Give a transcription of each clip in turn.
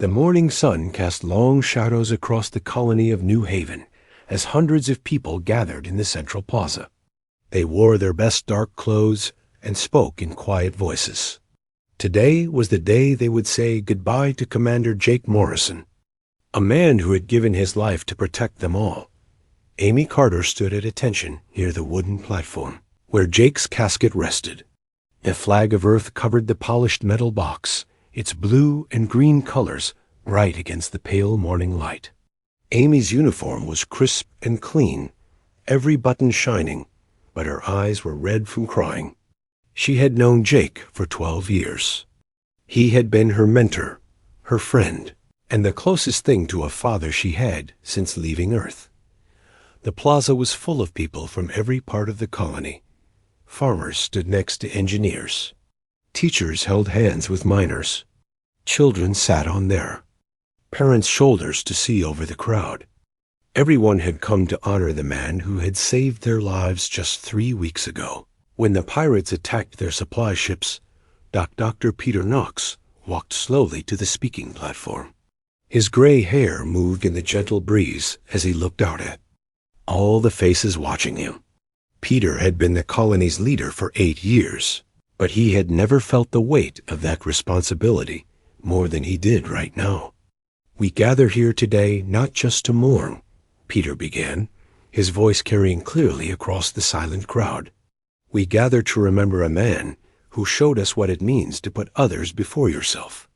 The morning sun cast long shadows across the colony of New Haven as hundreds of people gathered in the central plaza. They wore their best dark clothes and spoke in quiet voices. Today was the day they would say goodbye to Commander Jake Morrison, a man who had given his life to protect them all. Amy Carter stood at attention near the wooden platform where Jake's casket rested. The flag of Earth covered the polished metal box, its blue and green colors bright against the pale morning light. Amy's uniform was crisp and clean, every button shining, but her eyes were red from crying. She had known Jake for 12 years. He had been her mentor, her friend, and the closest thing to a father she had since leaving Earth. The plaza was full of people from every part of the colony. Farmers stood next to engineers. Teachers held hands with miners. Children sat on their parents' shoulders to see over the crowd. Everyone had come to honor the man who had saved their lives just 3 weeks ago. When the pirates attacked their supply ships, Dr. Peter Knox walked slowly to the speaking platform. His gray hair moved in the gentle breeze as he looked out at all the faces watching him. Peter had been the colony's leader for 8 years, but he had never felt the weight of that responsibility more than he did right now. "We gather here today not just to mourn," Peter began, his voice carrying clearly across the silent crowd. "We gather to remember a man who showed us what it means to put others before yourself.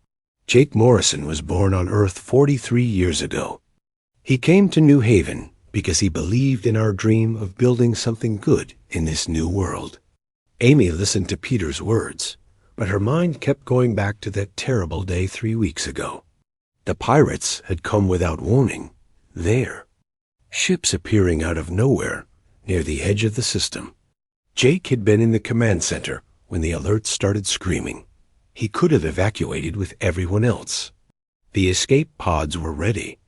Jake Morrison was born on Earth 43 years ago. He came to New Haven because he believed in our dream of building something good in this new world." Amy listened to Peter's words, but her mind kept going back to that terrible day 3 weeks ago. The pirates had come without warning. There, ships appearing out of nowhere near the edge of the system. Jake had been in the command center when the alerts started screaming. He could have evacuated with everyone else. The escape pods were ready,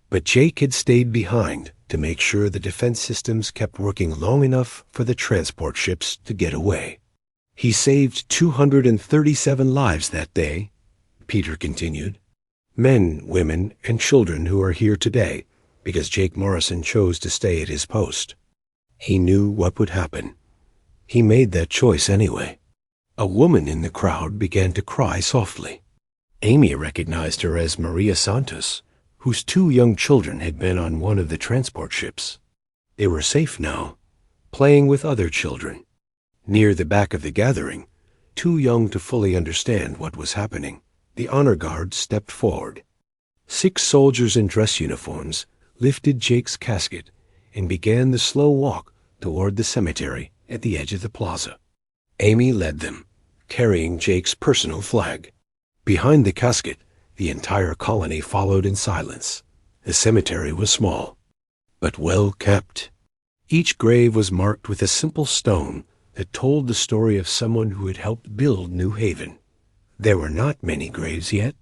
but Jake had stayed behind to make sure the defense systems kept working long enough for the transport ships to get away. "He saved 237 lives that day," Peter continued. "Men, women, and children who are here today because Jake Morrison chose to stay at his post. He knew what would happen. He made that choice anyway." A woman in the crowd began to cry softly. Amy recognized her as Maria Santos, whose 2 young children had been on one of the transport ships. They were safe now, playing with other children. Near the back of the gathering, too young to fully understand what was happening, the honor guard stepped forward. 6 soldiers in dress uniforms lifted Jake's casket and began the slow walk toward the cemetery at the edge of the plaza. Amy led them, carrying Jake's personal flag. Behind the casket, the entire colony followed in silence. The cemetery was small, but well kept. Each grave was marked with a simple stone that told the story of someone who had helped build New Haven. There were not many graves yet.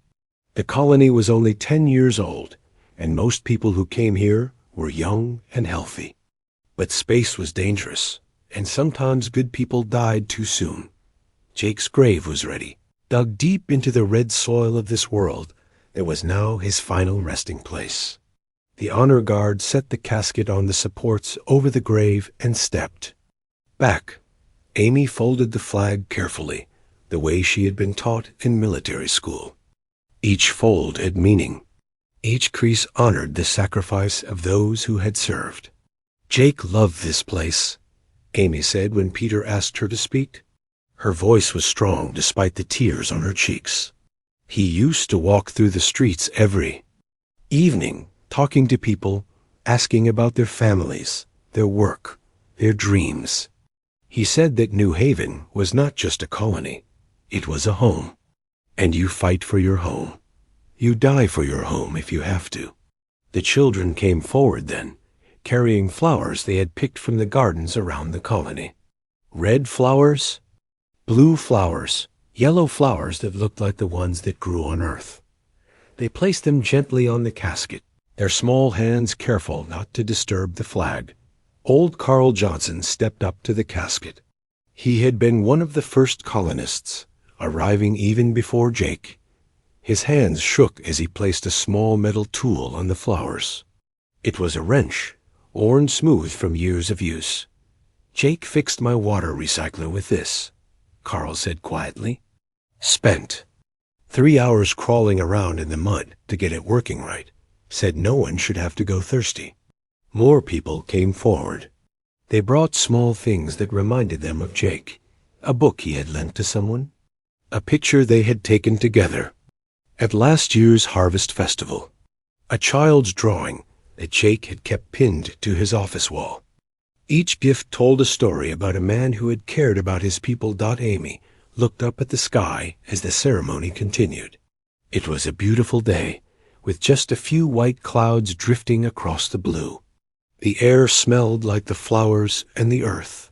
The colony was only 10 years old, and most people who came here were young and healthy. But space was dangerous, and sometimes good people died too soon. Jake's grave was ready, dug deep into the red soil of this world that was now his final resting place. The honor guard set the casket on the supports over the grave and stepped back. Amy folded the flag carefully, the way she had been taught in military school. Each fold had meaning. Each crease honored the sacrifice of those who had served. "Jake loved this place," Amy said when Peter asked her to speak. Her voice was strong despite the tears on her cheeks. "He used to walk through the streets every evening, talking to people, asking about their families, their work, their dreams. He said that New Haven was not just a colony, it was a home. And you fight for your home. You die for your home if you have to." The children came forward then, carrying flowers they had picked from the gardens around the colony. Red flowers, blue flowers, yellow flowers that looked like the ones that grew on Earth. They placed them gently on the casket, their small hands careful not to disturb the flag. Old Carl Johnson stepped up to the casket. He had been one of the first colonists, arriving even before Jake. His hands shook as he placed a small metal tool on the flowers. It was a wrench, worn smooth from years of use. "Jake fixed my water recycler with this," Carl said quietly. "Spent 3 hours crawling around in the mud to get it working right. Said no one should have to go thirsty." More people came forward. They brought small things that reminded them of Jake. A book he had lent to someone. A picture they had taken together at last year's Harvest Festival. A child's drawing that Jake had kept pinned to his office wall. Each gift told a story about a man who had cared about his people. Amy looked up at the sky as the ceremony continued. It was a beautiful day, with just a few white clouds drifting across the blue. The air smelled like the flowers and the earth,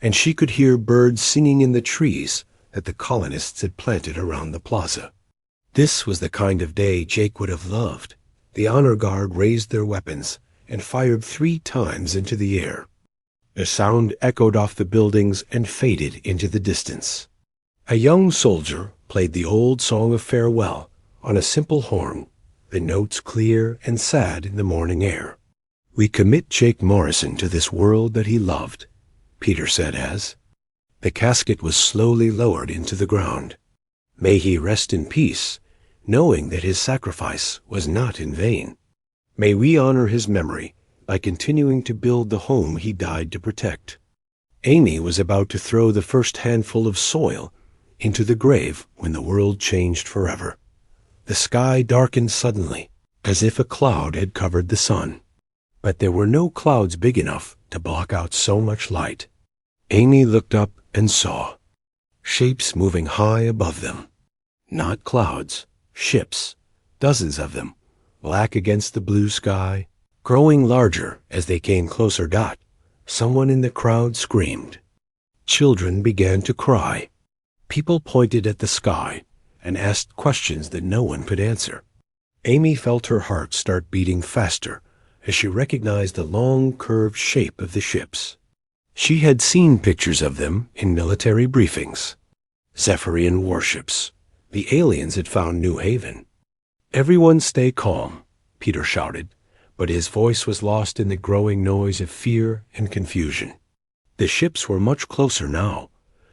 and she could hear birds singing in the trees that the colonists had planted around the plaza. This was the kind of day Jake would have loved. The honor guard raised their weapons and fired 3 times into the air. The sound echoed off the buildings and faded into the distance. A young soldier played the old song of farewell on a simple horn, the notes clear and sad in the morning air. "We commit Jake Morrison to this world that he loved," Peter said as the casket was slowly lowered into the ground. "May he rest in peace, knowing that his sacrifice was not in vain. May we honor his memory by continuing to build the home he died to protect." Amy was about to throw the first handful of soil into the grave when the world changed forever. The sky darkened suddenly, as if a cloud had covered the sun. But there were no clouds big enough to block out so much light. Amy looked up and saw shapes moving high above them. Not clouds, ships, dozens of them, black against the blue sky, growing larger as they came closer. Someone in the crowd screamed. Children began to cry. People pointed at the sky and asked questions that no one could answer. Amy felt her heart start beating faster as she recognized the long, curved shape of the ships. She had seen pictures of them in military briefings. Zephyrian warships. The aliens had found New Haven. "Everyone stay calm," Peter shouted, but his voice was lost in the growing noise of fear and confusion. The ships were much closer now,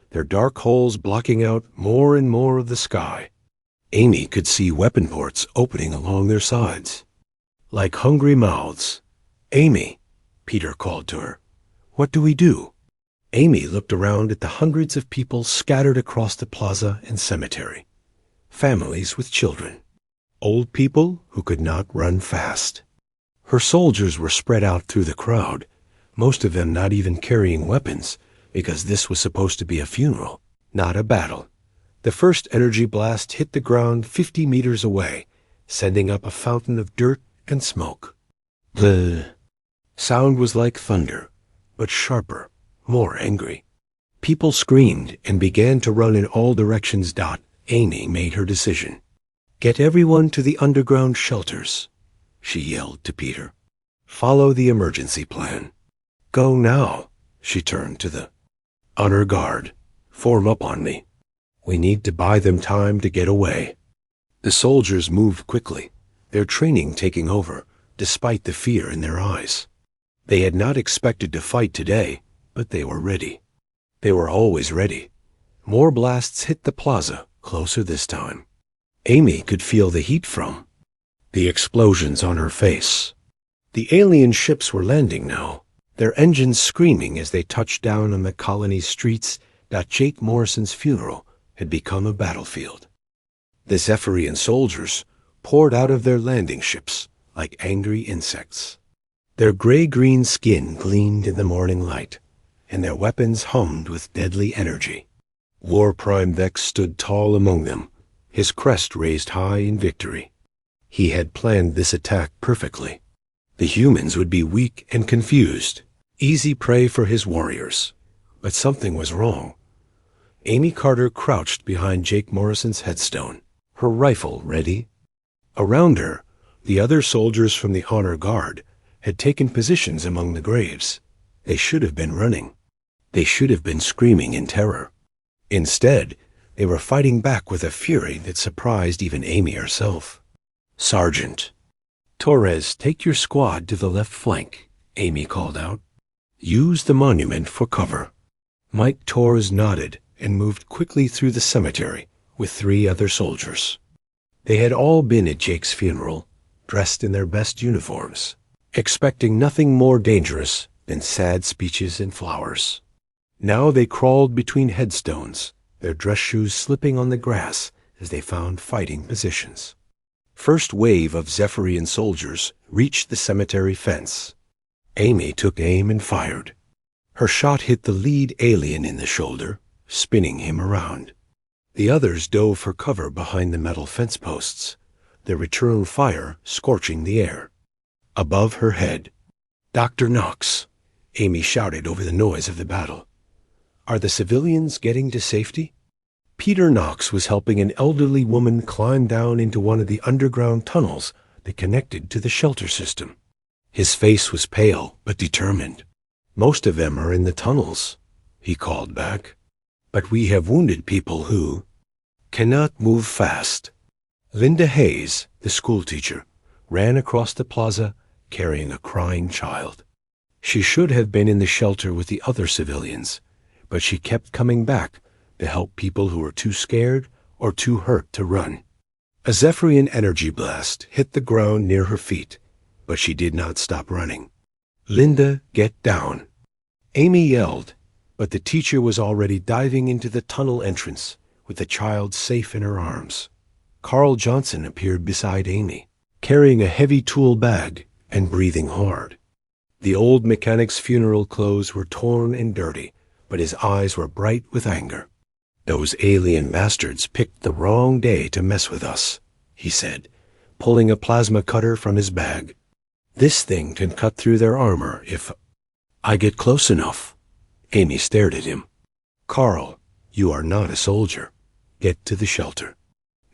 their dark hulls blocking out more and more of the sky. Amy could see weapon ports opening along their sides. Like hungry mouths. "Amy," Peter called to her. "What do we do?" Amy looked around at the hundreds of people scattered across the plaza and cemetery. Families with children. Old people who could not run fast. Her soldiers were spread out through the crowd, most of them not even carrying weapons, because this was supposed to be a funeral, not a battle. The first energy blast hit the ground 50 meters away, sending up a fountain of dirt and smoke. The sound was like thunder, but sharper, more angry. People screamed and began to run in all directions. Amy made her decision. "Get everyone to the underground shelters," she yelled to Peter. "Follow the emergency plan. Go now." She turned to the honor guard. "Form up on me. We need to buy them time to get away." The soldiers moved quickly, their training taking over, despite the fear in their eyes. They had not expected to fight today, but they were ready. They were always ready. More blasts hit the plaza, closer this time. Amy could feel the heat from the explosions on her face. The alien ships were landing now, their engines screaming as they touched down on the colony streets. Jake Morrison's funeral had become a battlefield. The Zephyrian soldiers poured out of their landing ships like angry insects. Their gray-green skin gleamed in the morning light, and their weapons hummed with deadly energy. War Prime Vex stood tall among them, his crest raised high in victory. He had planned this attack perfectly. The humans would be weak and confused, easy prey for his warriors. But something was wrong. Amy Carter crouched behind Jake Morrison's headstone, her rifle ready. Around her, the other soldiers from the honor guard had taken positions among the graves. They should have been running. They should have been screaming in terror. Instead, They were fighting back with a fury that surprised even Amy herself. "Sergeant Torres, take your squad to the left flank," Amy called out. "Use the monument for cover." Mike Torres nodded and moved quickly through the cemetery with 3 other soldiers. They had all been at Jake's funeral, dressed in their best uniforms, expecting nothing more dangerous than sad speeches and flowers. Now they crawled between headstones, their dress shoes slipping on the grass as they found fighting positions. First wave of Zephyrian soldiers reached the cemetery fence. Amy took aim and fired. Her shot hit the lead alien in the shoulder, spinning him around. The others dove for cover behind the metal fence posts, their return fire scorching the air. Above her head, "Dr. Knox," Amy shouted over the noise of the battle. "Are the civilians getting to safety?" Peter Knox was helping an elderly woman climb down into one of the underground tunnels that connected to the shelter system. His face was pale but determined. "Most of them are in the tunnels," he called back. "But we have wounded people who cannot move fast." Linda Hayes, the schoolteacher, ran across the plaza carrying a crying child. She should have been in the shelter with the other civilians, but she kept coming back to help people who were too scared or too hurt to run. A Zephyrian energy blast hit the ground near her feet, but she did not stop running. "Linda, get down!" Amy yelled, but the teacher was already diving into the tunnel entrance with the child safe in her arms. Carl Johnson appeared beside Amy, carrying a heavy tool bag and breathing hard. The old mechanic's funeral clothes were torn and dirty, but his eyes were bright with anger. "Those alien bastards picked the wrong day to mess with us," he said, pulling a plasma cutter from his bag. "This thing can cut through their armor if I get close enough." Amy stared at him. "Carl, you are not a soldier. Get to the shelter."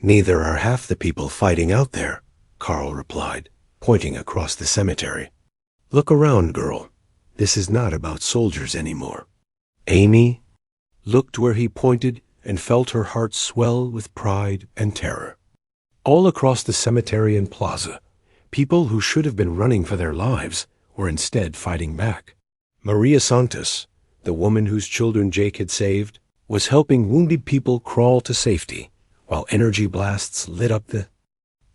"Neither are half the people fighting out there," Carl replied, pointing across the cemetery. "Look around, girl. This is not about soldiers anymore." Amy looked where he pointed and felt her heart swell with pride and terror. All across the cemetery and plaza, people who should have been running for their lives were instead fighting back. Maria Santos, the woman whose children Jake had saved, was helping wounded people crawl to safety, while energy blasts lit up the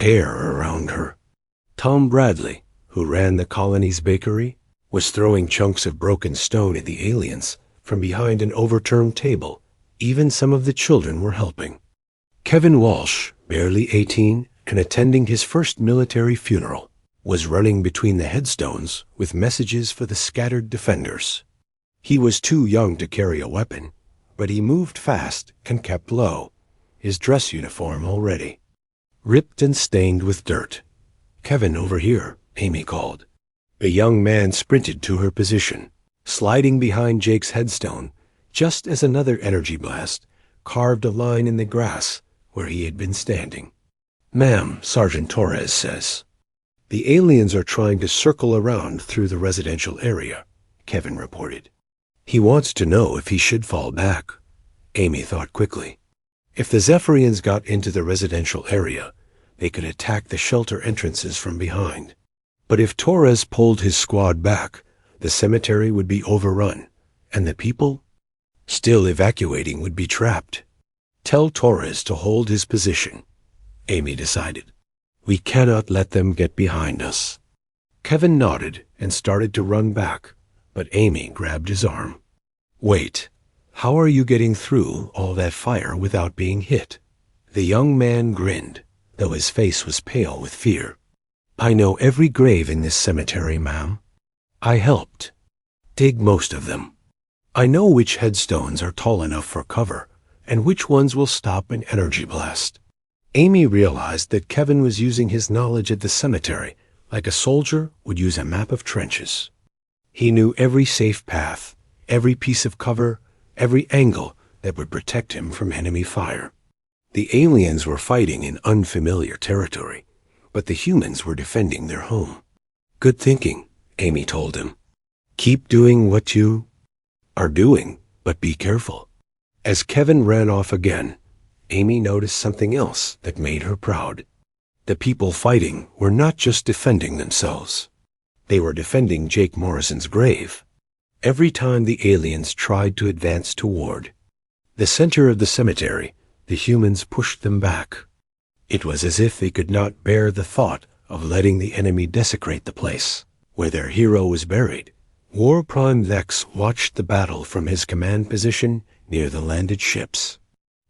air around her. Tom Bradley, who ran the colony's bakery, was throwing chunks of broken stone at the aliens from behind an overturned table. Even some of the children were helping. Kevin Walsh, barely 18 and attending his first military funeral, was running between the headstones with messages for the scattered defenders. He was too young to carry a weapon, but he moved fast and kept low, his dress uniform already ripped and stained with dirt. "Kevin, over here," Amy called. The young man sprinted to her position, sliding behind Jake's headstone, just as another energy blast carved a line in the grass where he had been standing. "Ma'am, Sergeant Torres says the aliens are trying to circle around through the residential area," Kevin reported. "He wants to know if he should fall back." Amy thought quickly. If the Zephyrians got into the residential area, they could attack the shelter entrances from behind. But if Torres pulled his squad back, the cemetery would be overrun, and the people still evacuating would be trapped. "Tell Torres to hold his position," Amy decided. "We cannot let them get behind us." Kevin nodded and started to run back, but Amy grabbed his arm. "Wait, how are you getting through all that fire without being hit?" The young man grinned, though his face was pale with fear. "I know every grave in this cemetery, ma'am. I helped dig most of them. I know which headstones are tall enough for cover and which ones will stop an energy blast." Amy realized that Kevin was using his knowledge at the cemetery like a soldier would use a map of trenches. He knew every safe path, every piece of cover, every angle that would protect him from enemy fire. The aliens were fighting in unfamiliar territory, but the humans were defending their home. "Good thinking," Amy told him. "Keep doing what you are doing, but be careful." As Kevin ran off again, Amy noticed something else that made her proud. The people fighting were not just defending themselves. They were defending Jake Morrison's grave. Every time the aliens tried to advance toward the center of the cemetery, the humans pushed them back. It was as if they could not bear the thought of letting the enemy desecrate the place where their hero was buried. War Prime Vex watched the battle from his command position near the landed ships.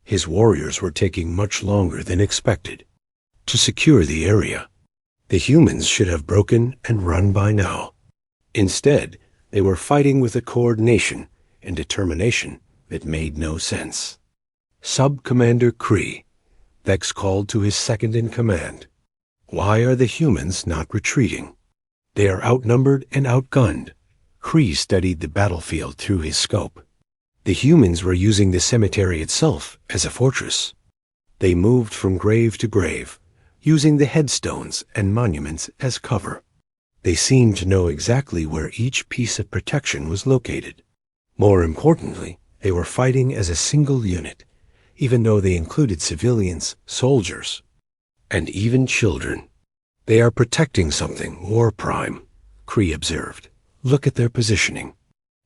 His warriors were taking much longer than expected to secure the area. The humans should have broken and run by now. Instead, they were fighting with a coordination and determination that made no sense. Sub-Commander Kree, Vex called to his second-in-command. Why are the humans not retreating? They are outnumbered and outgunned. Kree studied the battlefield through his scope. The humans were using the cemetery itself as a fortress. They moved from grave to grave, using the headstones and monuments as cover. They seemed to know exactly where each piece of protection was located. More importantly, they were fighting as a single unit, even though they included civilians, soldiers, and even children. They are protecting something, War Prime, Kree observed. Look at their positioning.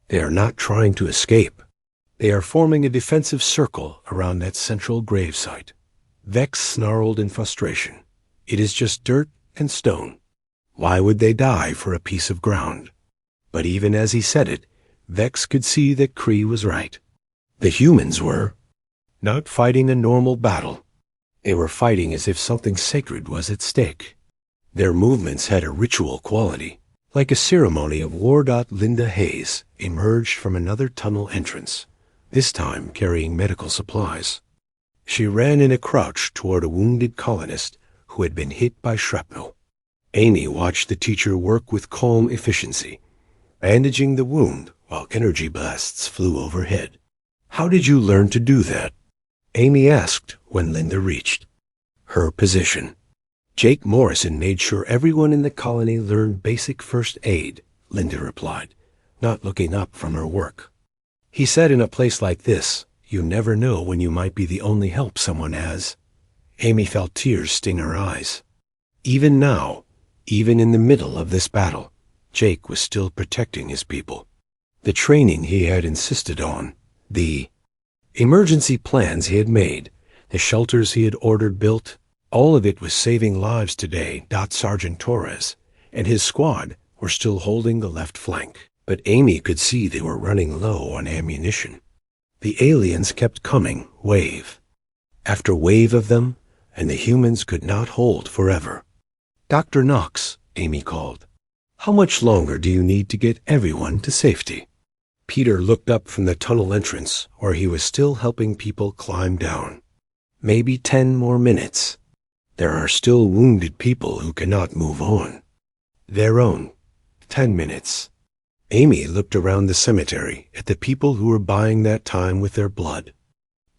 They are not trying to escape. They are forming a defensive circle around that central gravesite. Vex snarled in frustration. It is just dirt and stone. Why would they die for a piece of ground? But even as he said it, Vex could see that Kree was right. The humans were not fighting a normal battle. They were fighting as if something sacred was at stake. Their movements had a ritual quality, like a ceremony of war. Linda Hayes emerged from another tunnel entrance, this time carrying medical supplies. She ran in a crouch toward a wounded colonist who had been hit by shrapnel. Amy watched the teacher work with calm efficiency, bandaging the wound while energy blasts flew overhead. How did you learn to do that? Amy asked when Linda reached her position. Jake Morrison made sure everyone in the colony learned basic first aid, Linda replied, not looking up from her work. He said in a place like this, you never know when you might be the only help someone has. Amy felt tears sting her eyes. Even now, even in the middle of this battle, Jake was still protecting his people. The training he had insisted on, the emergency plans he had made, the shelters he had ordered built, all of it was saving lives today. Sergeant Torres and his squad were still holding the left flank, but Amy could see they were running low on ammunition. The aliens kept coming, wave after wave of them, and the humans could not hold forever. Dr. Knox, Amy called. How much longer do you need to get everyone to safety? Peter looked up from the tunnel entrance where he was still helping people climb down. Maybe 10 more minutes. There are still wounded people who cannot move on. Their own. 10 minutes. Amy looked around the cemetery at the people who were buying that time with their blood.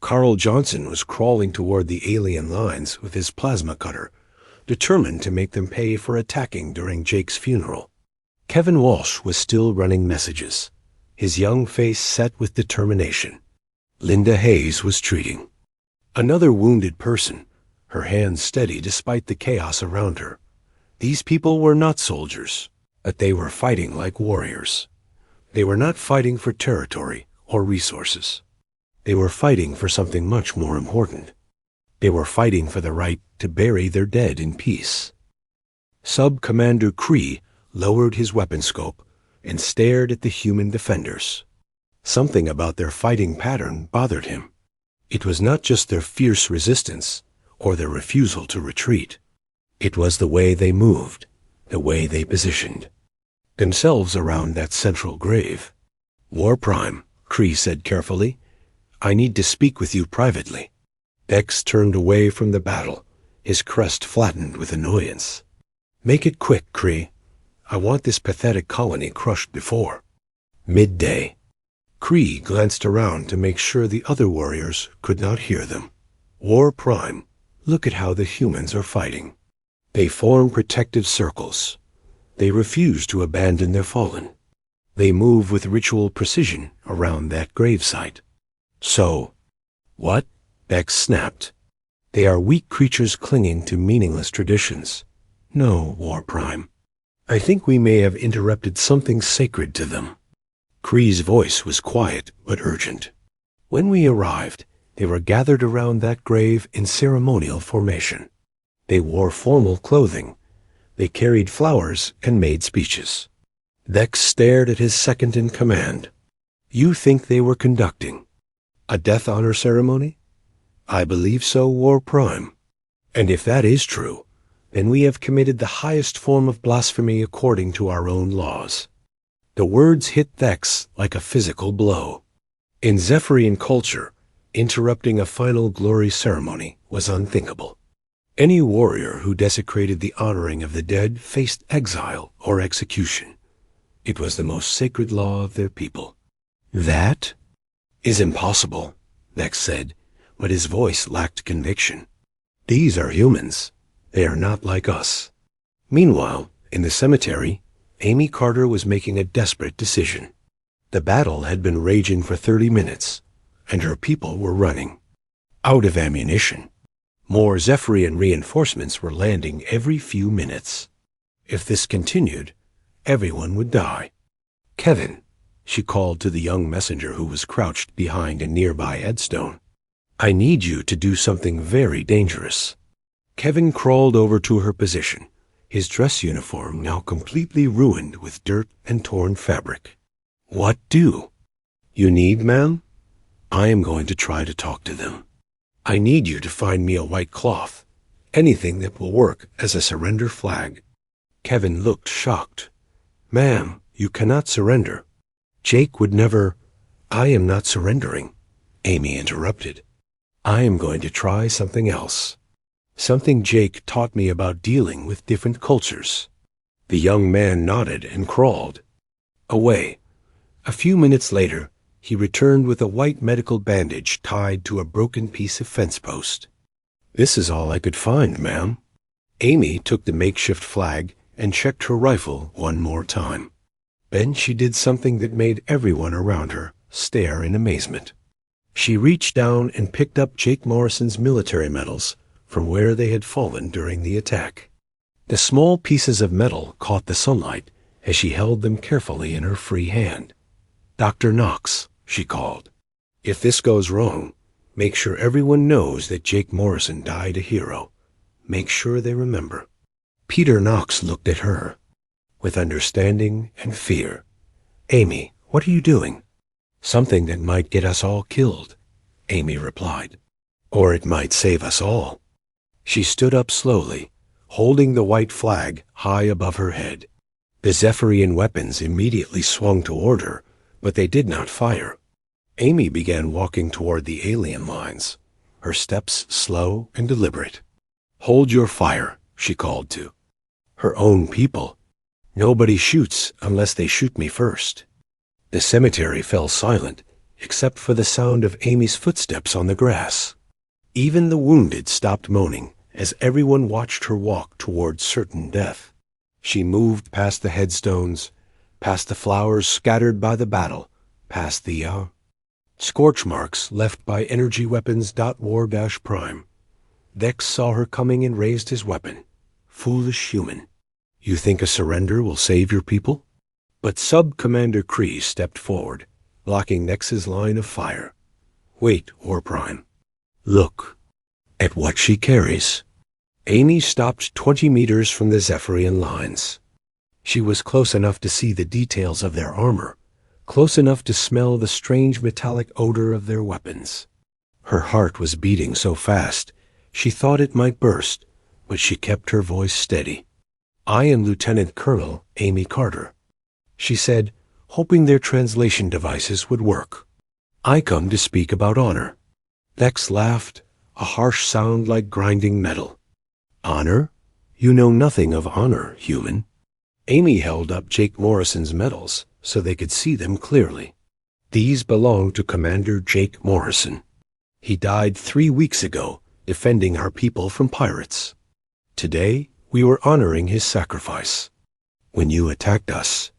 Carl Johnson was crawling toward the alien lines with his plasma cutter, determined to make them pay for attacking during Jake's funeral. Kevin Walsh was still running messages, his young face set with determination. Linda Hayes was treating another wounded person, her hands steady despite the chaos around her. These people were not soldiers, but they were fighting like warriors. They were not fighting for territory or resources. They were fighting for something much more important. They were fighting for the right to bury their dead in peace. Sub-Commander Kree lowered his weapon scope and stared at the human defenders. Something about their fighting pattern bothered him. It was not just their fierce resistance or their refusal to retreat. It was the way they moved, the way they positioned themselves around that central grave. War Prime, Kree said carefully, I need to speak with you privately. Vex turned away from the battle, his crest flattened with annoyance. Make it quick, Kree. I want this pathetic colony crushed before midday. Kree glanced around to make sure the other warriors could not hear them. War Prime, look at how the humans are fighting. They form protective circles. They refuse to abandon their fallen. They move with ritual precision around that gravesite. So, what? Bex snapped. They are weak creatures clinging to meaningless traditions. No, War Prime. I think we may have interrupted something sacred to them. Kree's voice was quiet but urgent. When we arrived, they were gathered around that grave in ceremonial formation. They wore formal clothing. They carried flowers and made speeches. Vex stared at his second in command. You think they were conducting a death honor ceremony? I believe so, War Prime. And if that is true, then we have committed the highest form of blasphemy according to our own laws. The words hit Vex like a physical blow. In Zephyrian culture, interrupting a final glory ceremony was unthinkable. Any warrior who desecrated the honoring of the dead faced exile or execution. It was the most sacred law of their people. That is impossible, Vex said, but his voice lacked conviction. These are humans. They are not like us. Meanwhile, in the cemetery, Amy Carter was making a desperate decision. The battle had been raging for 30 minutes, and her people were running out of ammunition. More Zephyrian reinforcements were landing every few minutes. If this continued, everyone would die. Kevin, she called to the young messenger who was crouched behind a nearby headstone. I need you to do something very dangerous. Kevin crawled over to her position, his dress uniform now completely ruined with dirt and torn fabric. What do? You need, ma'am? I am going to try to talk to them. I need you to find me a white cloth, anything that will work as a surrender flag. Kevin looked shocked. Ma'am, you cannot surrender. Jake would never. I am not surrendering, Amy interrupted. I am going to try something else. Something Jake taught me about dealing with different cultures. The young man nodded and crawled away. A few minutes later, he returned with a white medical bandage tied to a broken piece of fence post. This is all I could find, ma'am. Amy took the makeshift flag and checked her rifle one more time. Then she did something that made everyone around her stare in amazement. She reached down and picked up Jake Morrison's military medals from where they had fallen during the attack. The small pieces of metal caught the sunlight as she held them carefully in her free hand. Dr. Knox, she called. If this goes wrong, make sure everyone knows that Jake Morrison died a hero. Make sure they remember. Peter Knox looked at her with understanding and fear. Amy, what are you doing? Something that might get us all killed, Amy replied. Or it might save us all. She stood up slowly, holding the white flag high above her head. The Zephyrian weapons immediately swung toward her, but they did not fire. Amy began walking toward the alien lines, her steps slow and deliberate. Hold your fire, she called to her own people. Nobody shoots unless they shoot me first. The cemetery fell silent, except for the sound of Amy's footsteps on the grass. Even the wounded stopped moaning as everyone watched her walk toward certain death. She moved past the headstones, past the flowers scattered by the battle, past the scorch marks left by energy weapons. War-Prime. Vex saw her coming and raised his weapon. Foolish human. You think a surrender will save your people? But Sub-Commander Kree stepped forward, blocking Nex's line of fire. Wait, War Prime. Look at what she carries. Amy stopped 20 meters from the Zephyrian lines. She was close enough to see the details of their armor, close enough to smell the strange metallic odor of their weapons. Her heart was beating so fast, she thought it might burst, but she kept her voice steady. I am Lieutenant Colonel Amy Carter, she said, hoping their translation devices would work. I come to speak about honor. Vex laughed, a harsh sound like grinding metal. Honor? You know nothing of honor, human. Amy held up Jake Morrison's medals so they could see them clearly. These belong to Commander Jake Morrison. He died 3 weeks ago, defending our people from pirates. Today, we were honoring his sacrifice. When you attacked us,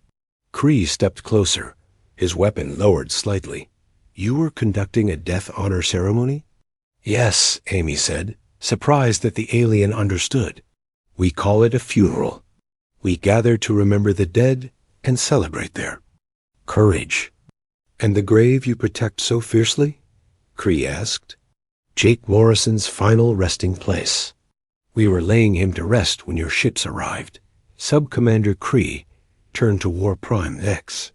Kree stepped closer, his weapon lowered slightly. You were conducting a death honor ceremony? Yes, Amy said, surprised that the alien understood. We call it a funeral. We gather to remember the dead and celebrate there. Courage. And the grave you protect so fiercely? Cree asked. Jake Morrison's final resting place. We were laying him to rest when your ships arrived. Sub-Commander Cree turned to War Prime X.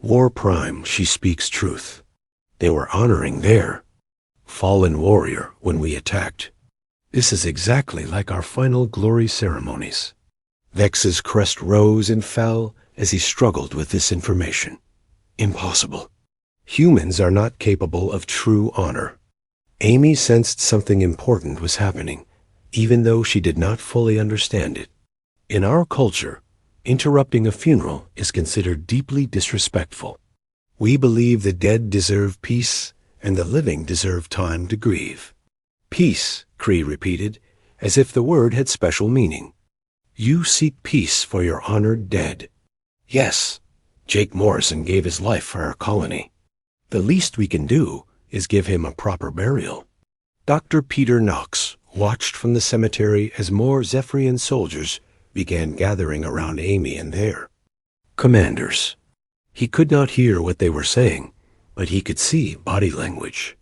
War Prime, she speaks truth. They were honoring their fallen warrior when we attacked. This is exactly like our final glory ceremonies. Vex's crest rose and fell as he struggled with this information. Impossible. Humans are not capable of true honor. Amy sensed something important was happening, even though she did not fully understand it. In our culture, interrupting a funeral is considered deeply disrespectful. We believe the dead deserve peace and the living deserve time to grieve. Peace, Cree repeated, as if the word had special meaning. You seek peace for your honored dead. Yes, Jake Morrison gave his life for our colony. The least we can do is give him a proper burial. Dr. Peter Knox watched from the cemetery as more Zephyrian soldiers began gathering around Amy and their commanders. He could not hear what they were saying, but he could see body language.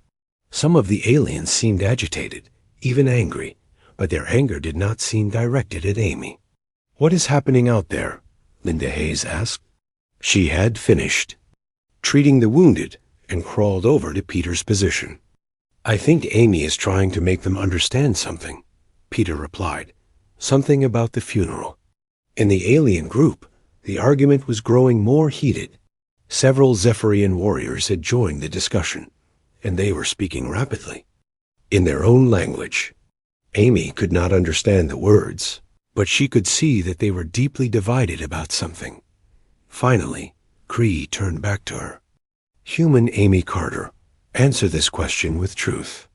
Some of the aliens seemed agitated, even angry, but their anger did not seem directed at Amy. What is happening out there? Linda Hayes asked. She had finished treating the wounded and crawled over to Peter's position. I think Amy is trying to make them understand something, Peter replied. Something about the funeral. In the alien group, the argument was growing more heated. Several Zephyrian warriors had joined the discussion, and they were speaking rapidly, in their own language. Amy could not understand the words, but she could see that they were deeply divided about something. Finally, Cree turned back to her. Human Amy Carter, answer this question with truth.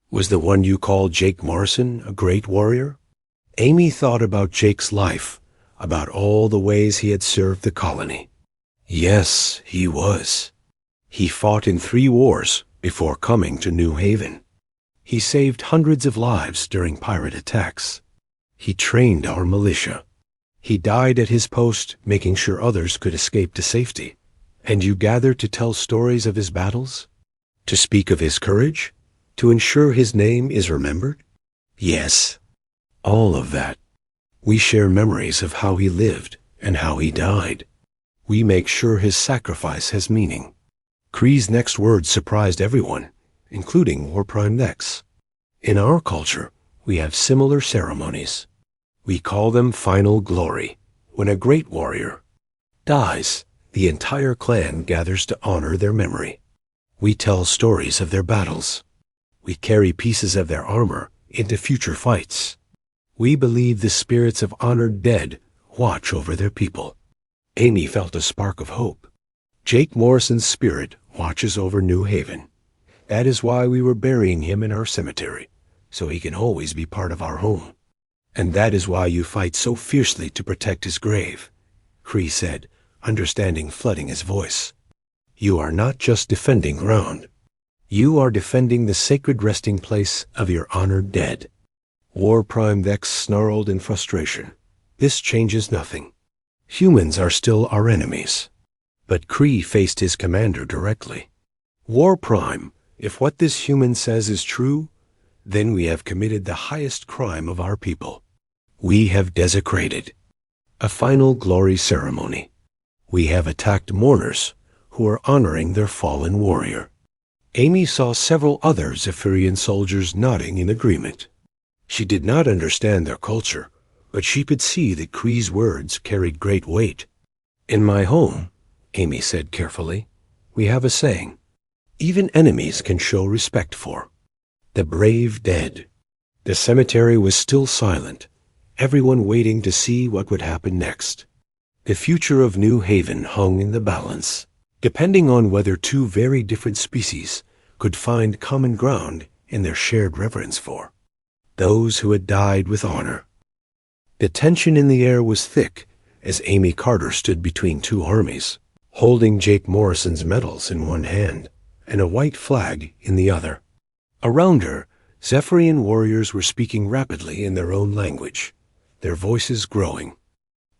Was the one you called Jake Morrison a great warrior? Amy thought about Jake's life, about all the ways he had served the colony. Yes, he was. He fought in 3 wars before coming to New Haven. He saved hundreds of lives during pirate attacks. He trained our militia. He died at his post, making sure others could escape to safety. And you gather to tell stories of his battles? To speak of his courage? To ensure his name is remembered? Yes, all of that. We share memories of how he lived and how he died. We make sure his sacrifice has meaning. Cree's next words surprised everyone, including War Prime Nex. In our culture, we have similar ceremonies. We call them final glory. When a great warrior dies, the entire clan gathers to honor their memory. We tell stories of their battles. We carry pieces of their armor into future fights. We believe the spirits of honored dead watch over their people. Amy felt a spark of hope. Jake Morrison's spirit watches over New Haven. That is why we were burying him in our cemetery, so he can always be part of our home. And that is why you fight so fiercely to protect his grave, Cree said, understanding flooding his voice. You are not just defending ground. You are defending the sacred resting place of your honored dead. War Prime Vex snarled in frustration. This changes nothing. Humans are still our enemies. But Cree faced his commander directly. War Prime, if what this human says is true, then we have committed the highest crime of our people. We have desecrated a final glory ceremony. We have attacked mourners who are honoring their fallen warrior. Amy saw several other Zephyrian soldiers nodding in agreement. She did not understand their culture, but she could see that Cree's words carried great weight. In my home, Amy said carefully, we have a saying. Even enemies can show respect for the brave dead. The cemetery was still silent, everyone waiting to see what would happen next. The future of New Haven hung in the balance, depending on whether 2 very different species could find common ground in their shared reverence for those who had died with honor. The tension in the air was thick as Amy Carter stood between 2 armies, holding Jake Morrison's medals in one hand and a white flag in the other. Around her, Zephyrian warriors were speaking rapidly in their own language, their voices growing.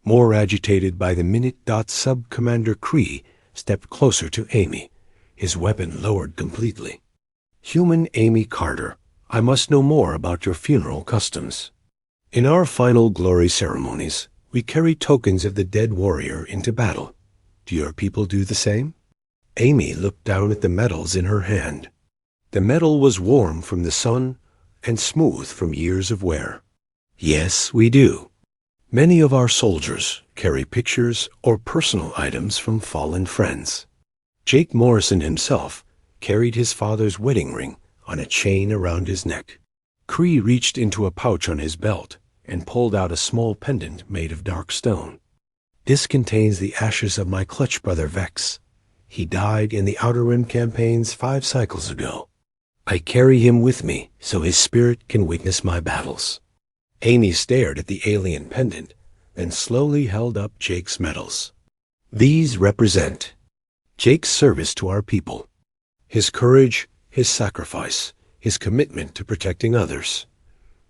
More agitated by the minute, Sub-Commander Kree stepped closer to Amy, his weapon lowered completely. "Human Amy Carter, I must know more about your funeral customs. In our final glory ceremonies, we carry tokens of the dead warrior into battle. Do your people do the same?" Amy looked down at the medals in her hand. The metal was warm from the sun and smooth from years of wear. "Yes, we do. Many of our soldiers carry pictures or personal items from fallen friends. Jake Morrison himself carried his father's wedding ring on a chain around his neck." Kree reached into a pouch on his belt and pulled out a small pendant made of dark stone. "This contains the ashes of my clutch brother Vex. He died in the Outer Rim campaigns 5 cycles ago. I carry him with me so his spirit can witness my battles." Amy stared at the alien pendant, then slowly held up Jake's medals. "These represent Jake's service to our people, his courage, his sacrifice, his commitment to protecting others.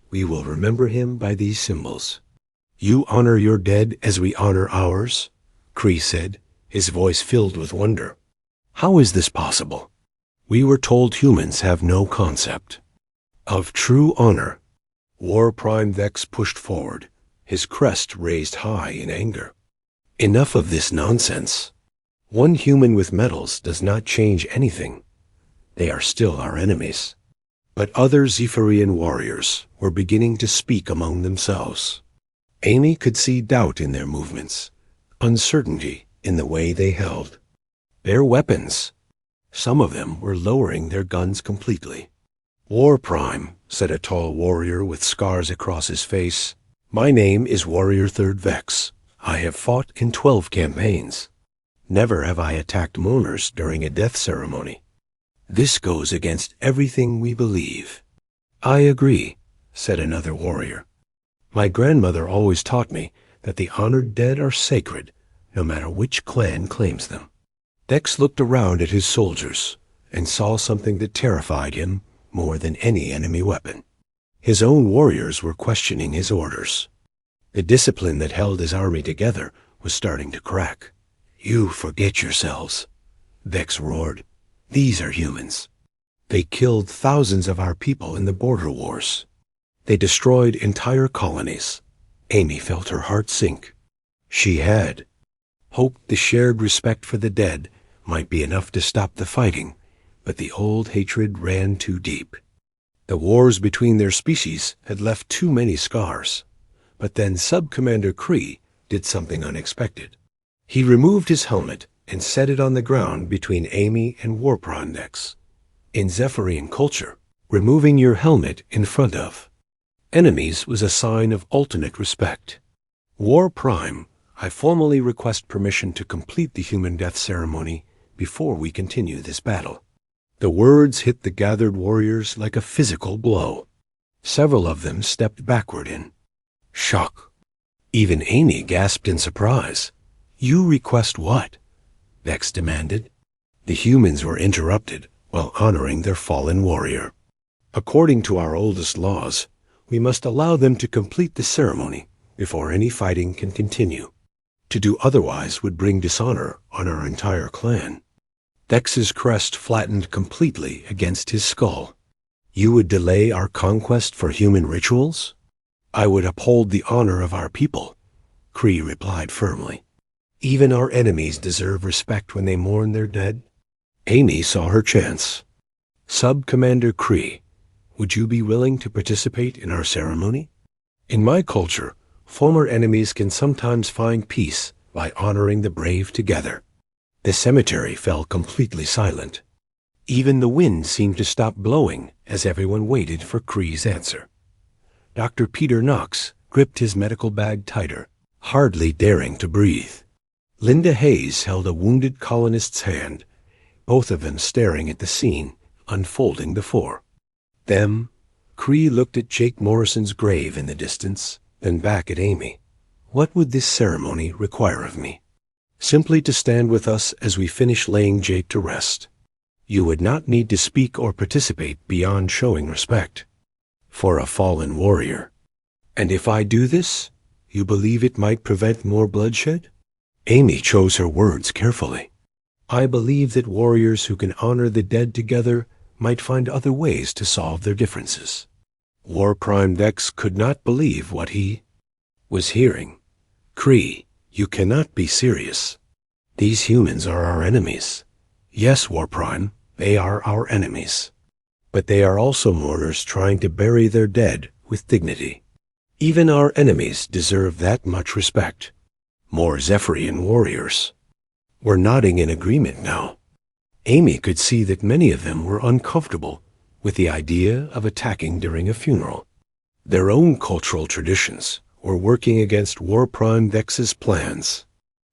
We will remember him by these symbols." "You honor your dead as we honor ours?" Kree said, his voice filled with wonder. "How is this possible? We were told humans have no concept of true honor." War Prime Vex pushed forward, his crest raised high in anger. "Enough of this nonsense. One human with medals does not change anything. They are still our enemies." But other Zephyrian warriors were beginning to speak among themselves. Amy could see doubt in their movements, uncertainty in the way they held. Their weapons. Some of them were lowering their guns completely. "War Prime," said a tall warrior with scars across his face. "My name is Warrior 3rd Vex. I have fought in 12 campaigns. Never have I attacked mourners during a death ceremony. This goes against everything we believe." "I agree," said another warrior. "My grandmother always taught me that the honored dead are sacred, no matter which clan claims them." Vex looked around at his soldiers and saw something that terrified him more than any enemy weapon. His own warriors were questioning his orders. The discipline that held his army together was starting to crack. "You forget yourselves," Vex roared. "These are humans. They killed thousands of our people in the border wars. They destroyed entire colonies." Amy felt her heart sink. She had hoped the shared respect for the dead might be enough to stop the fighting, but the old hatred ran too deep. The wars between their species had left too many scars. But then Sub-Commander Kree did something unexpected. He removed his helmet and set it on the ground between Amy and War Prime Vex. In Zephyrian culture, removing your helmet in front of enemies was a sign of ultimate respect. "War Prime, I formally request permission to complete the human death ceremony before we continue this battle." The words hit the gathered warriors like a physical blow. Several of them stepped backward in shock. Even Amy gasped in surprise. "You request what?" Vex demanded. The humans were interrupted while honoring their fallen warrior. "According to our oldest laws, we must allow them to complete the ceremony before any fighting can continue. To do otherwise would bring dishonor on our entire clan." Vex's crest flattened completely against his skull. "You would delay our conquest for human rituals?" "I would uphold the honor of our people," Kree replied firmly. "Even our enemies deserve respect when they mourn their dead." Amy saw her chance. "Sub-Commander Kree, would you be willing to participate in our ceremony? In my culture, former enemies can sometimes find peace by honoring the brave together." The cemetery fell completely silent. Even the wind seemed to stop blowing as everyone waited for Kree's answer. Dr. Peter Knox gripped his medical bag tighter, hardly daring to breathe. Linda Hayes held a wounded colonist's hand, both of them staring at the scene unfolding before them. Kree looked at Jake Morrison's grave in the distance, then back at Amy. "What would this ceremony require of me?" "Simply to stand with us as we finish laying Jake to rest. You would not need to speak or participate beyond showing respect." for a fallen warrior. And if I do this, you believe it might prevent more bloodshed? Amy chose her words carefully. I believe that warriors who can honor the dead together might find other ways to solve their differences. War Prime Vex could not believe what he was hearing. Kree, you cannot be serious. These humans are our enemies. Yes, War Prime, they are our enemies. But they are also mourners trying to bury their dead with dignity. Even our enemies deserve that much respect. More Zephyrian warriors were nodding in agreement now. Amy could see that many of them were uncomfortable with the idea of attacking during a funeral. Their own cultural traditions were working against War Prime Vex's plans.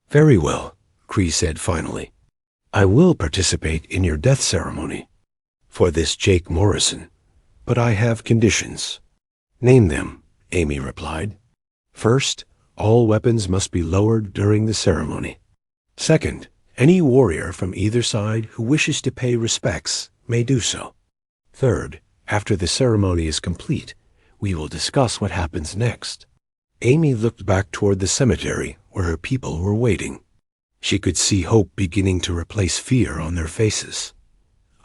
Very well, Kree said finally. I will participate in your death ceremony for this Jake Morrison, but I have conditions. Name them, Amy replied. First, all weapons must be lowered during the ceremony. Second, any warrior from either side who wishes to pay respects may do so. Third, after the ceremony is complete, we will discuss what happens next. Amy looked back toward the cemetery where her people were waiting. She could see hope beginning to replace fear on their faces.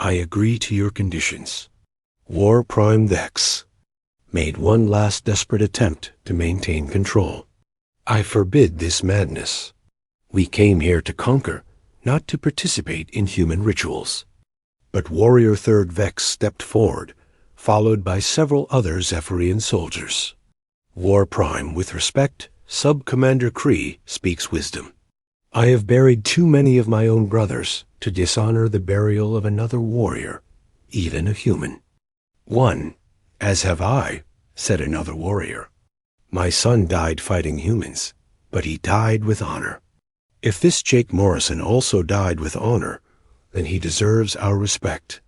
I agree to your conditions. War Prime Vex made one last desperate attempt to maintain control. I forbid this madness. We came here to conquer, not to participate in human rituals. But Warrior Third Vex stepped forward, followed by several other Zephyrian soldiers. War Prime, with respect, Sub-Commander Kree speaks wisdom. I have buried too many of my own brothers to dishonor the burial of another warrior, even a human. One, as have I, said another warrior. My son died fighting humans, but he died with honor. If this Jake Morrison also died with honor, then he deserves our respect.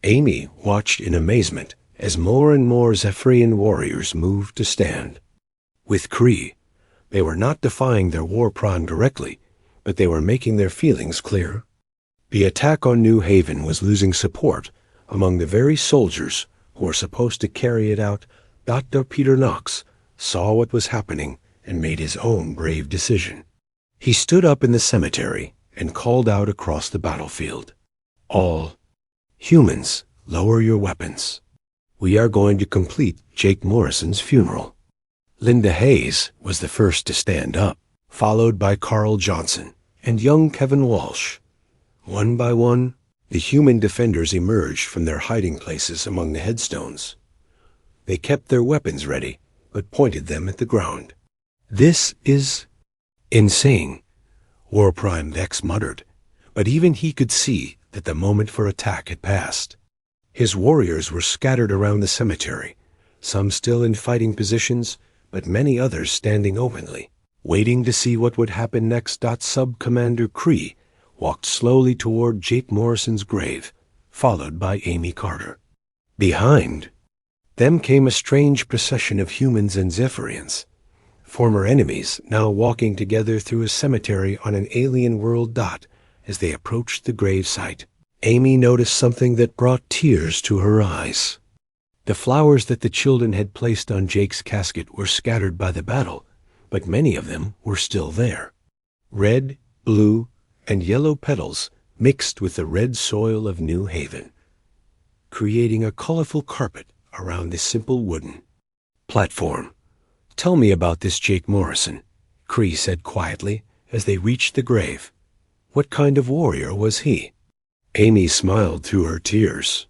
Amy watched in amazement as more and more Zephyrian warriors moved to stand. With Kree, they were not defying their War Prime directly, but they were making their feelings clear. The attack on New Haven was losing support among the very soldiers who were supposed to carry it out. Dr. Peter Knox saw what was happening and made his own brave decision. He stood up in the cemetery and called out across the battlefield. All humans, lower your weapons. We are going to complete Jake Morrison's funeral. Linda Hayes was the first to stand up, followed by Carl Johnson and young Kevin Walsh. One by one, the human defenders emerged from their hiding places among the headstones. They kept their weapons ready, but pointed them at the ground. This is insane, War Prime Vex muttered, but even he could see that the moment for attack had passed. His warriors were scattered around the cemetery, some still in fighting positions, but many others standing openly, waiting to see what would happen next. Sub-Commander Kree walked slowly toward Jake Morrison's grave, followed by Amy Carter. Behind them came a strange procession of humans and Zephyrians, former enemies now walking together through a cemetery on an alien world. As they approached the gravesite, Amy noticed something that brought tears to her eyes. The flowers that the children had placed on Jake's casket were scattered by the battle, but many of them were still there. Red, blue, and yellow petals mixed with the red soil of New Haven, creating a colorful carpet around this simple wooden platform. Tell me about this Jake Morrison, Kree said quietly as they reached the grave. What kind of warrior was he? Amy smiled through her tears.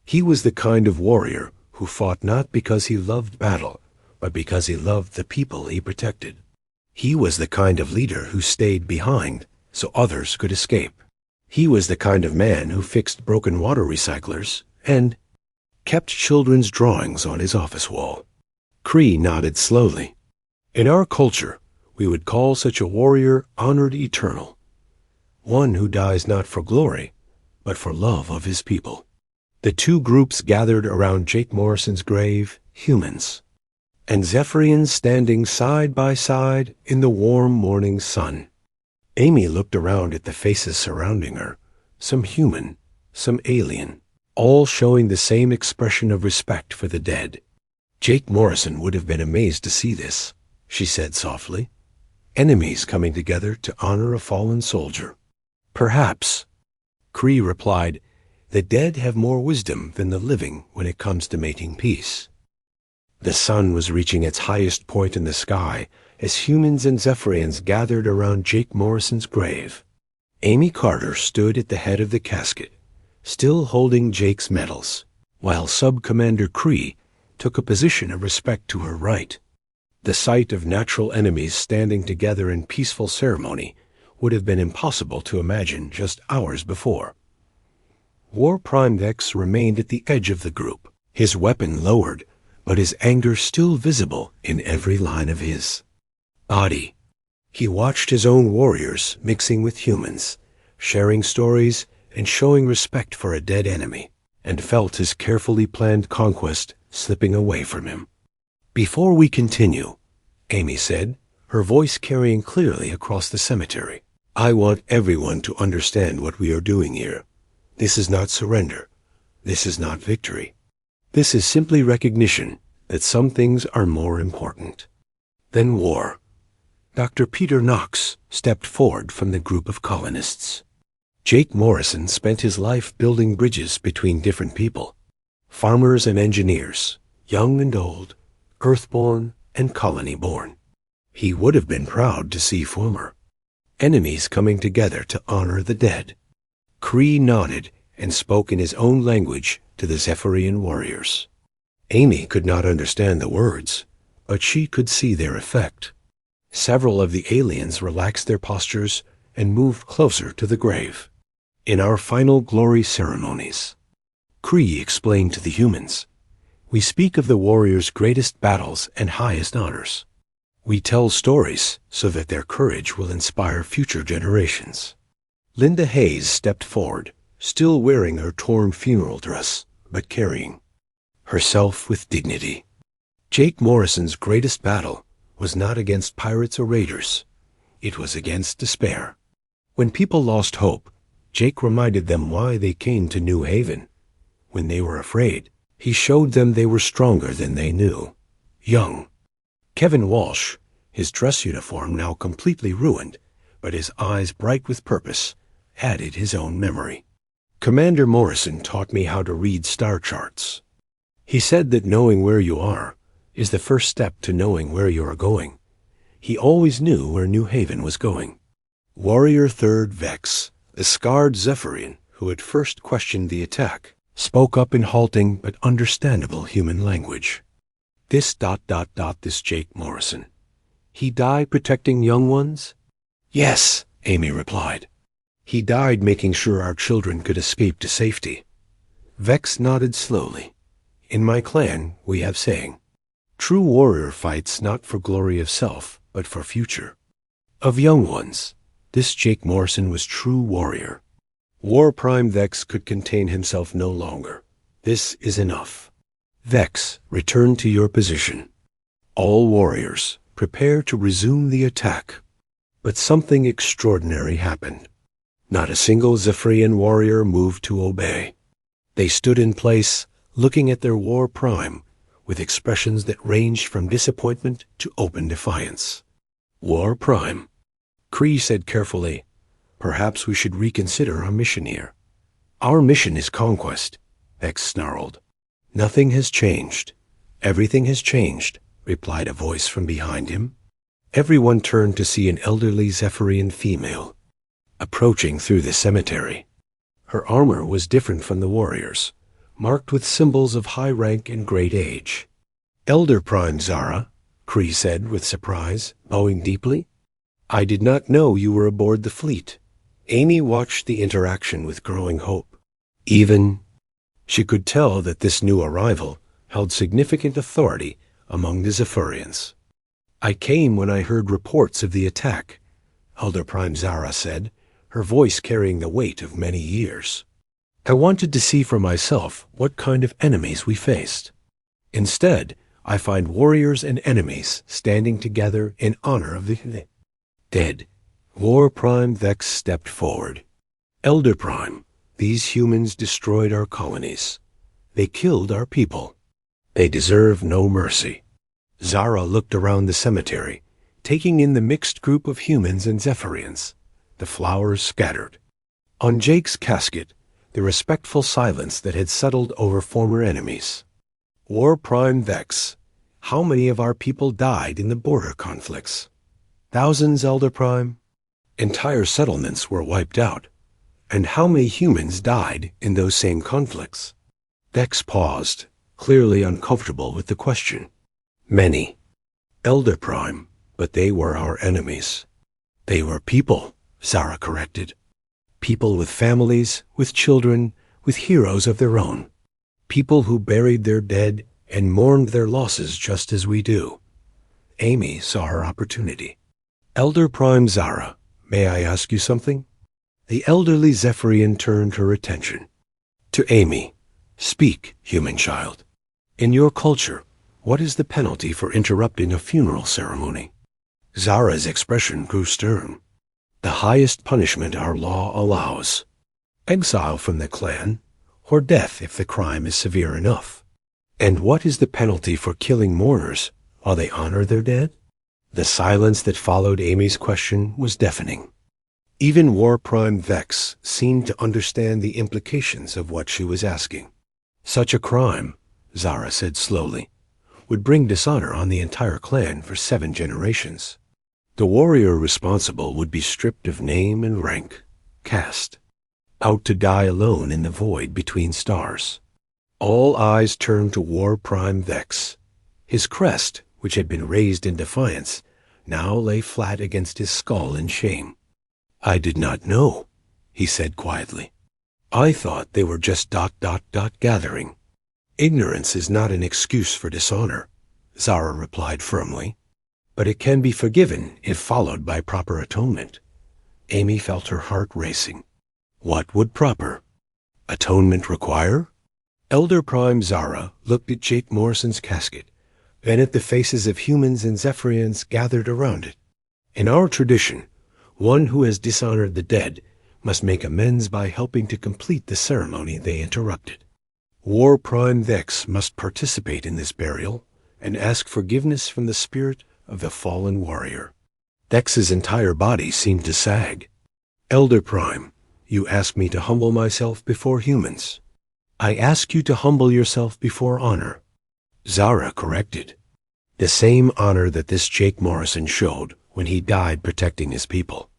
He was the kind of warrior who fought not because he loved battle, but because he loved the people he protected. He was the kind of leader who stayed behind so others could escape. He was the kind of man who fixed broken water recyclers and kept children's drawings on his office wall. Kree nodded slowly. In our culture, we would call such a warrior honored eternal, one who dies not for glory, but for love of his people. The two groups gathered around Jake Morrison's grave, humans and Zephyrians standing side by side in the warm morning sun. Amy looked around at the faces surrounding her, some human, some alien, all showing the same expression of respect for the dead. Jake Morrison would have been amazed to see this, she said softly. Enemies coming together to honor a fallen soldier. Perhaps. Cree replied, the dead have more wisdom than the living when it comes to making peace. The sun was reaching its highest point in the sky as humans and Zephyrians gathered around Jake Morrison's grave. Amy Carter stood at the head of the casket, still holding Jake's medals, while Sub-Commander Cree took a position of respect to her right. The sight of natural enemies standing together in peaceful ceremony would have been impossible to imagine just hours before. War Prime Vex remained at the edge of the group, his weapon lowered, but his anger still visible in every line of his body. He watched his own warriors mixing with humans, sharing stories and showing respect for a dead enemy, and felt his carefully planned conquest slipping away from him. Before we continue, Amy said, her voice carrying clearly across the cemetery, I want everyone to understand what we are doing here. This is not surrender. This is not victory. This is simply recognition that some things are more important than war. Dr. Peter Knox stepped forward from the group of colonists. Jake Morrison spent his life building bridges between different people, farmers and engineers, young and old, earthborn and colony-born. He would have been proud to see former enemies coming together to honor the dead. Cree nodded and spoke in his own language to the Zephyrian warriors. Amy could not understand the words, but she could see their effect. Several of the aliens relaxed their postures and moved closer to the grave. In our final glory ceremonies, Cree explained to the humans, we speak of the warriors' greatest battles and highest honors. We tell stories so that their courage will inspire future generations. Linda Hayes stepped forward, still wearing her torn funeral dress, but carrying herself with dignity. Jake Morrison's greatest battle was not against pirates or raiders. It was against despair. When people lost hope, Jake reminded them why they came to New Haven. When they were afraid, he showed them they were stronger than they knew. Young Kevin Walsh, his dress uniform now completely ruined, but his eyes bright with purpose, added his own memory. Commander Morrison taught me how to read star charts. He said that knowing where you are is the first step to knowing where you are going. He always knew where New Haven was going. Warrior 3rd Vex, the scarred Zephyrian who had first questioned the attack, spoke up in halting but understandable human language. This Jake Morrison. He died protecting young ones? Yes, Amy replied. He died making sure our children could escape to safety. Vex nodded slowly. In my clan, we have saying, true warrior fights not for glory of self, but for future. Of young ones, this Jake Morrison was true warrior. War Prime Vex could contain himself no longer. This is enough. Vex, return to your position. All warriors, prepare to resume the attack. But something extraordinary happened. Not a single Zephyrian warrior moved to obey. They stood in place, looking at their War Prime, with expressions that ranged from disappointment to open defiance. War Prime. Cree said carefully, perhaps we should reconsider our mission here. Our mission is conquest, Vex snarled. Nothing has changed. Everything has changed, replied a voice from behind him. Everyone turned to see an elderly Zephyrian female approaching through the cemetery. Her armor was different from the warriors, marked with symbols of high rank and great age. Elder Prime Zara, Cree said with surprise, bowing deeply. I did not know you were aboard the fleet. Amy watched the interaction with growing hope. She could tell that this new arrival held significant authority among the Zephyrians. I came when I heard reports of the attack, Elder Prime Zara said, her voice carrying the weight of many years. I wanted to see for myself what kind of enemies we faced. Instead, I find warriors and enemies standing together in honor of the dead. War Prime Vex stepped forward. Elder Prime, these humans destroyed our colonies. They killed our people. They deserve no mercy. Zara looked around the cemetery, taking in the mixed group of humans and Zephyrians, the flowers scattered. On Jake's casket, the respectful silence that had settled over former enemies. War Prime Vex, how many of our people died in the border conflicts? Thousands, Elder Prime? Entire settlements were wiped out. And how many humans died in those same conflicts? Vex paused, clearly uncomfortable with the question. Many. Elder Prime, but they were our enemies. They were people, Zara corrected. People with families, with children, with heroes of their own. People who buried their dead and mourned their losses just as we do. Amy saw her opportunity. Elder Prime Zara, may I ask you something? The elderly Zephyrian turned her attention. To Amy, speak, human child. In your culture, what is the penalty for interrupting a funeral ceremony? Zara's expression grew stern. The highest punishment our law allows. Exile from the clan, or death if the crime is severe enough. And what is the penalty for killing mourners while they honor their dead? The silence that followed Amy's question was deafening. Even War Prime Vex seemed to understand the implications of what she was asking. Such a crime, Zara said slowly, would bring dishonor on the entire clan for 7 generations. The warrior responsible would be stripped of name and rank, caste, out to die alone in the void between stars. All eyes turned to War Prime Vex. His crest, which had been raised in defiance, now lay flat against his skull in shame. I did not know, he said quietly. I thought they were just ... gathering. Ignorance is not an excuse for dishonor, Zara replied firmly. But it can be forgiven if followed by proper atonement. Amy felt her heart racing. What would proper atonement require? Elder Prime Zara looked at Jake Morrison's casket, then at the faces of humans and Zephyrians gathered around it. In our tradition, one who has dishonored the dead must make amends by helping to complete the ceremony they interrupted. War Prime Vex must participate in this burial and ask forgiveness from the spirit of the fallen warrior. Vex's entire body seemed to sag. Elder Prime, you ask me to humble myself before humans. I ask you to humble yourself before honor. Zara corrected. The same honor that this Jake Morrison showed when he died protecting his people.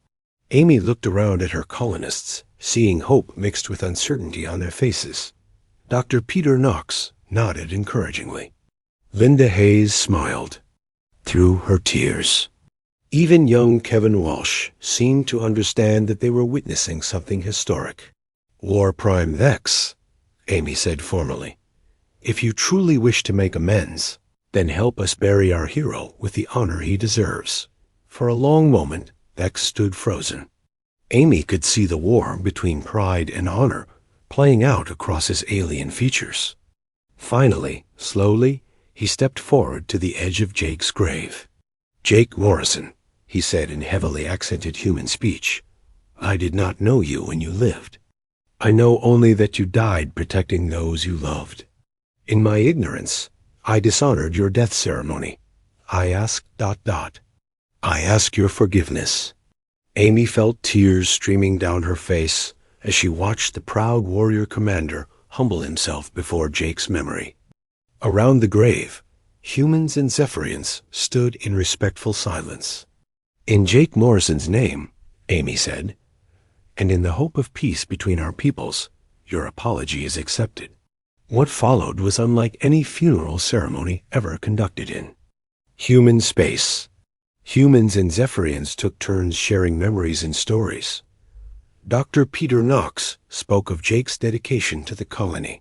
Amy looked around at her colonists, seeing hope mixed with uncertainty on their faces. Dr. Peter Knox nodded encouragingly. Linda Hayes smiled through her tears. Even young Kevin Walsh seemed to understand that they were witnessing something historic. War Prime Vex, Amy said formally. If you truly wish to make amends, then help us bury our hero with the honor he deserves. For a long moment, Vex stood frozen. Amy could see the war between pride and honor playing out across his alien features. Finally, slowly, he stepped forward to the edge of Jake's grave. Jake Morrison, he said in heavily accented human speech, I did not know you when you lived. I know only that you died protecting those you loved. In my ignorance, I dishonored your death ceremony. I ask ... I ask your forgiveness. Amy felt tears streaming down her face as she watched the proud warrior commander humble himself before Jake's memory. Around the grave, humans and Zephyrians stood in respectful silence. In Jake Morrison's name, Amy said, and in the hope of peace between our peoples, your apology is accepted. What followed was unlike any funeral ceremony ever conducted in human space. Humans and Zephyrians took turns sharing memories and stories. Dr. Peter Knox spoke of Jake's dedication to the colony.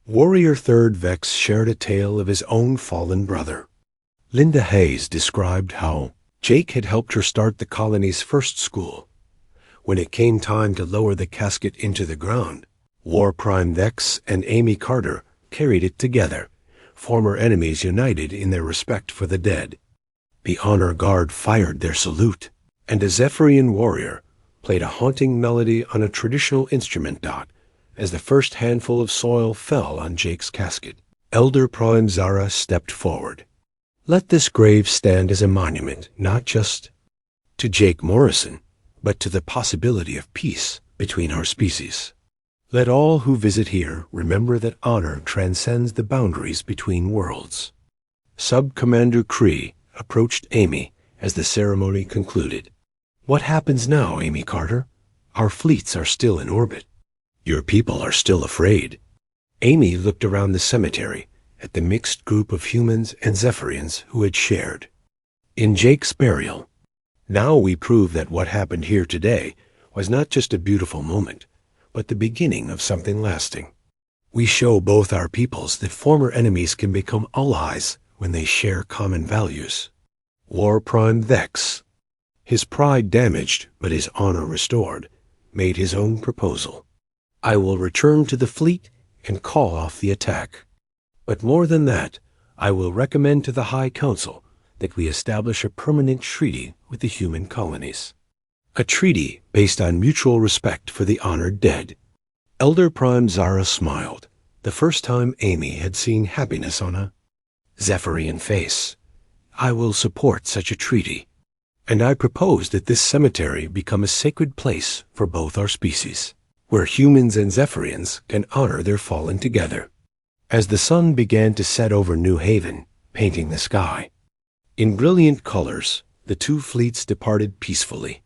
Warrior 3rd Vex shared a tale of his own fallen brother. Linda Hayes described how Jake had helped her start the colony's first school. When it came time to lower the casket into the ground, War Prime Vex and Amy Carter carried it together, former enemies united in their respect for the dead. The honor guard fired their salute, and a Zephyrian warrior played a haunting melody on a traditional instrument dot as the first handful of soil fell on Jake's casket. Elder Prime Zara stepped forward. Let this grave stand as a monument, not just to Jake Morrison, but to the possibility of peace between our species. Let all who visit here remember that honor transcends the boundaries between worlds. Sub-Commander Cree approached Amy as the ceremony concluded. What happens now, Amy Carter? Our fleets are still in orbit. Your people are still afraid. Amy looked around the cemetery at the mixed group of humans and Zephyrians who had shared in Jake's burial. Now we prove that what happened here today was not just a beautiful moment, but the beginning of something lasting. We show both our peoples that former enemies can become allies when they share common values. War Prime Vex, his pride damaged but his honor restored, made his own proposal. I will return to the fleet and call off the attack. But more than that, I will recommend to the High Council that we establish a permanent treaty with the human colonies. A treaty based on mutual respect for the honored dead. Elder Prime Zara smiled, the first time Amy had seen happiness on a Zephyrian face. I will support such a treaty, and I propose that this cemetery become a sacred place for both our species, where humans and Zephyrians can honor their fallen together. As the sun began to set over New Haven, painting the sky, in brilliant colors, the two fleets departed peacefully.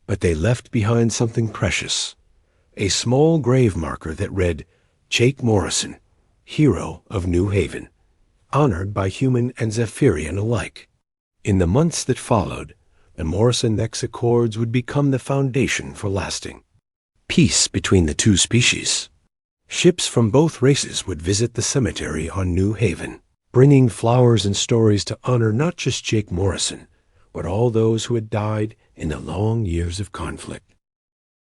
But they left behind something precious, a small grave marker that read, Jake Morrison, Hero of New Haven, honored by human and Zephyrian alike. In the months that followed, the Morrison-Vex Accords would become the foundation for lasting peace between the two species. Ships from both races would visit the cemetery on New Haven, bringing flowers and stories to honor not just Jake Morrison, but all those who had died in the long years of conflict.